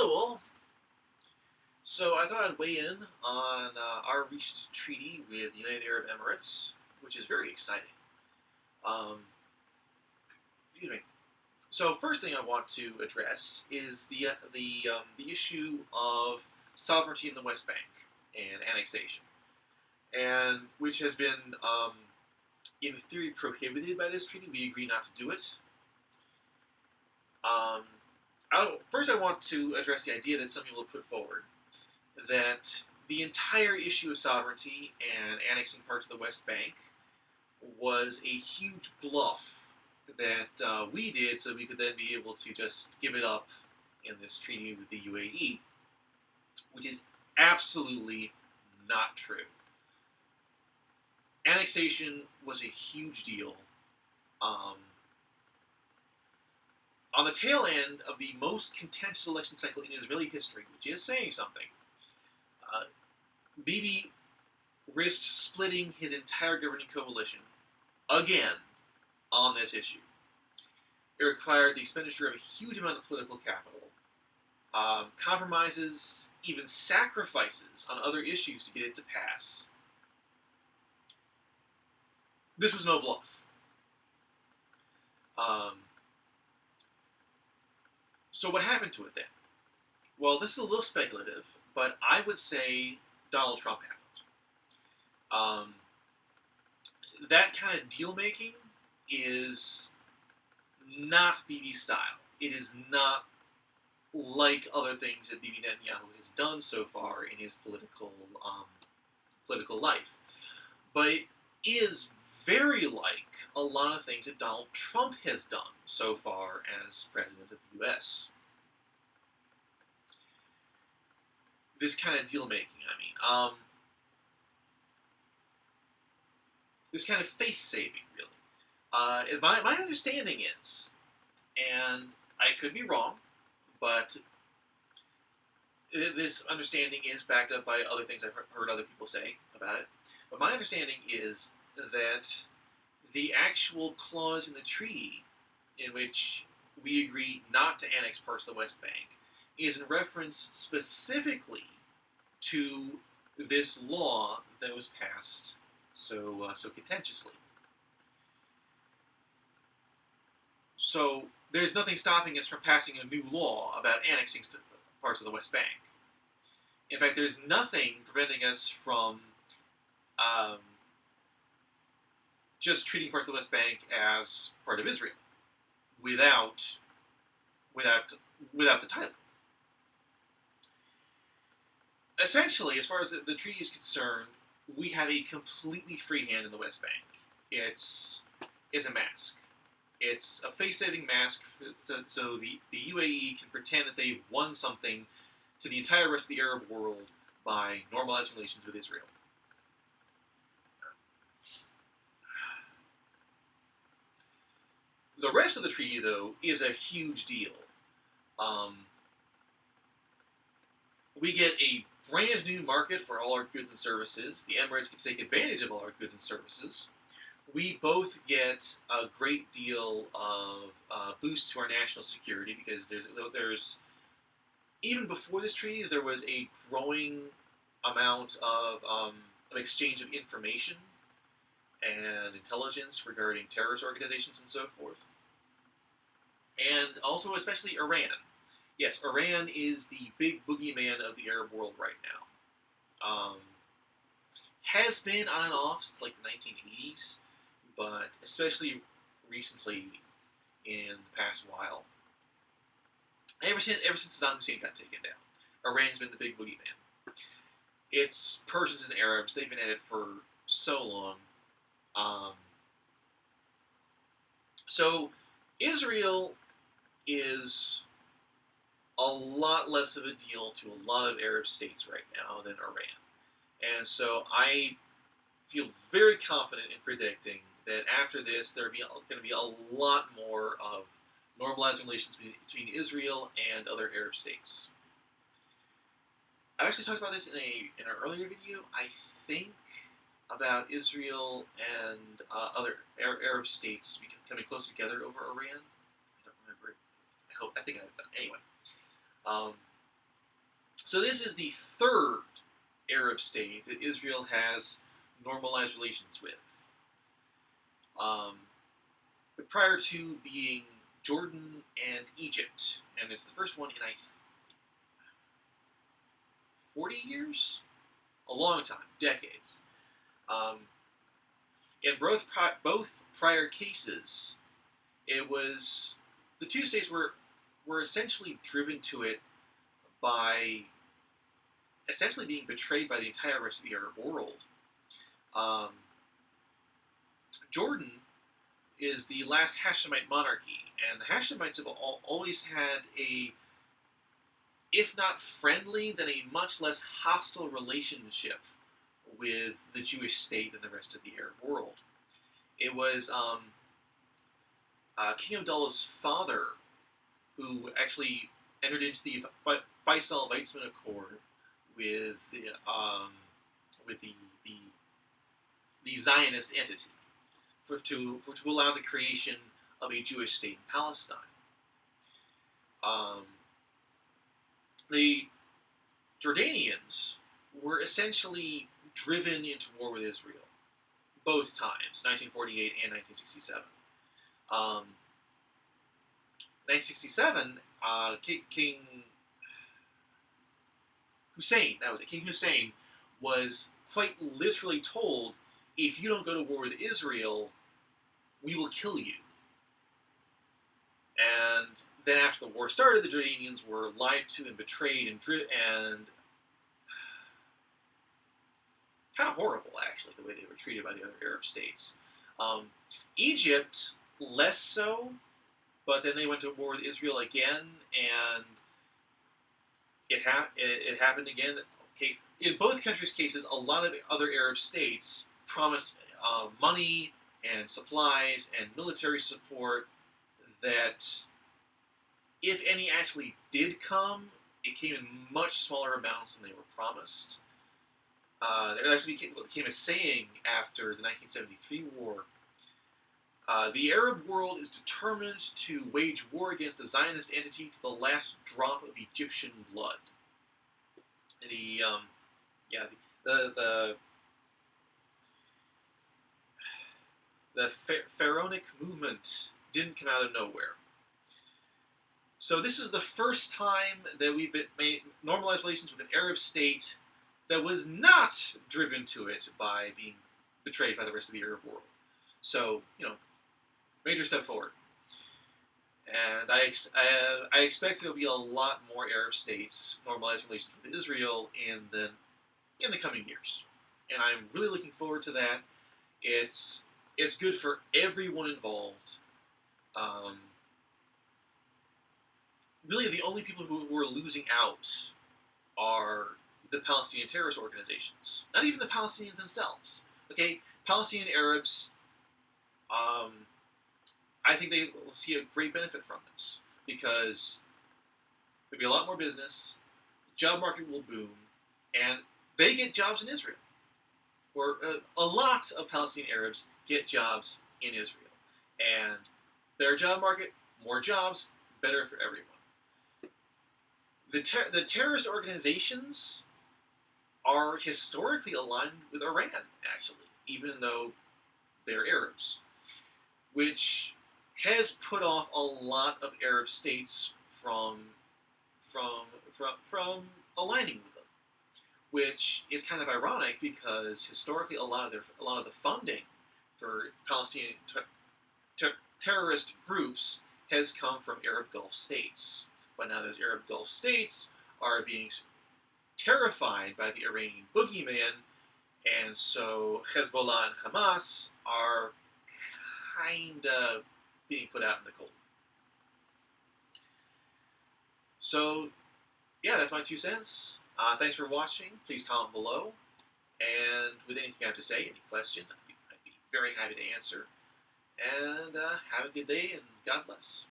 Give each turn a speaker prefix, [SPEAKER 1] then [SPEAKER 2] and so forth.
[SPEAKER 1] Hello all. So I thought I'd weigh in on our recent treaty with the United Arab Emirates, which is very exciting. Um, excuse me. So first thing I want to address is the issue of sovereignty in the West Bank and annexation, and which has been in theory prohibited by this treaty. We agree not to do it. Um, First, I want to address the idea that some people have put forward that the entire issue of sovereignty and annexing parts of the West Bank was a huge bluff that we did so we could then be able to just give it up in this treaty with the UAE, which is absolutely not true. Annexation was a huge deal. Um, on the tail end of the most contentious election cycle in Israeli history, which is saying something, uh, Bibi risked splitting his entire governing coalition again on this issue. It required the expenditure of a huge amount of political capital, compromises, even sacrifices on other issues to get it to pass. This was no bluff. Um, so what happened to it then? Well, this is a little speculative, but I would say Donald Trump happened. Um, that kind of deal making is not Bibi's style. It is not like other things that Bibi Netanyahu has done so far in his political life, but it is very like a lot of things that Donald Trump has done so far as president of the U.S. This kind of deal making, this kind of face saving, really. My understanding is, and I could be wrong, but this understanding is backed up by other things I've heard other people say about it. But my understanding is that the actual clause in the treaty in which we agree not to annex parts of the West Bank is in reference specifically to this law that was passed so contentiously. So there's nothing stopping us from passing a new law about annexing parts of the West Bank. In fact, there's nothing preventing us from um, just treating parts of the West Bank as part of Israel without without without the title. Essentially, as far as the treaty is concerned, we have a completely free hand in the West Bank. It's a mask. It's a face-saving mask so the UAE can pretend that they've won something to the entire rest of the Arab world by normalizing relations with Israel. The rest of the treaty, though, is a huge deal. We get a brand new market for all our goods and services. The Emirates can take advantage of all our goods and services. We both get a great deal of boost to our national security because there's even before this treaty there was a growing amount of exchange of information and intelligence regarding terrorist organizations and so forth, and also especially Iran. Yes, Iran is the big boogeyman of the Arab world right now. Has been on and off since like the 1980s, but especially recently in the past while. Ever since Saddam Hussein got taken down, Iran has been the big boogeyman. It's Persians and Arabs. They've been at it for so long. So Israel is a lot less of a deal to a lot of Arab states right now than Iran. And so I feel very confident in predicting that after this, there's going to be a lot more of normalizing relations between Israel and other Arab states. I actually talked about this in an earlier video. I think about Israel and other Arab states coming closer together over Iran. I don't remember. I think I've done. Anyway, So this is the third Arab state that Israel has normalized relations with. But prior to being Jordan and Egypt, and it's the first one in 40 years, a long time, decades. Um, in both prior cases, it was the two states were essentially driven to it by essentially being betrayed by the entire rest of the Arab world. Um, Jordan is the last Hashemite monarchy, and the Hashemites have always had a, if not friendly, then a much less hostile relationship with the Jewish state than the rest of the Arab world. It was King Abdullah's father who actually entered into the Faisal-Weizmann Accord with the Zionist entity to allow the creation of a Jewish state in Palestine. The Jordanians were essentially driven into war with Israel both times, 1948 and 1967. 1967, King Hussein, that was it. King Hussein was quite literally told, if you don't go to war with Israel, we will kill you. And then after the war started, the Jordanians were lied to and betrayed and kind of horrible, actually, the way they were treated by the other Arab states. Egypt, less so, but then they went to war with Israel again, and it happened again. Okay, in both countries' cases, a lot of other Arab states promised money and supplies and military support that, if any actually did come, it came in much smaller amounts than they were promised. It actually became a saying after the 1973 war. The Arab world is determined to wage war against the Zionist entity to the last drop of Egyptian blood. The pharaonic movement didn't come out of nowhere. So this is the first time that we've made normalized relations with an Arab state that was not driven to it by being betrayed by the rest of the Arab world. So, major step forward. And I expect there'll be a lot more Arab states normalizing relations with Israel in the coming years. And I'm really looking forward to that. It's good for everyone involved. Really, the only people who are losing out are the Palestinian terrorist organizations. Not even the Palestinians themselves. Okay, Palestinian Arabs, I think they will see a great benefit from this, because there'll be a lot more business, the job market will boom, and they get jobs in Israel. Or a lot of Palestinian Arabs get jobs in Israel. And their job market, more jobs, better for everyone. The terrorist organizations are historically aligned with Iran, actually, even though they're Arabs, which has put off a lot of Arab states from aligning with them, which is kind of ironic because historically a lot of the funding for Palestinian terrorist groups has come from Arab Gulf states. But now those Arab Gulf states are being terrified by the Iranian boogeyman, and so Hezbollah and Hamas are kind of being put out in the cold. So, yeah, that's my 2 cents. Thanks for watching. Please comment below. And with anything I have to say, any question, I'd be very happy to answer. And have a good day, and God bless.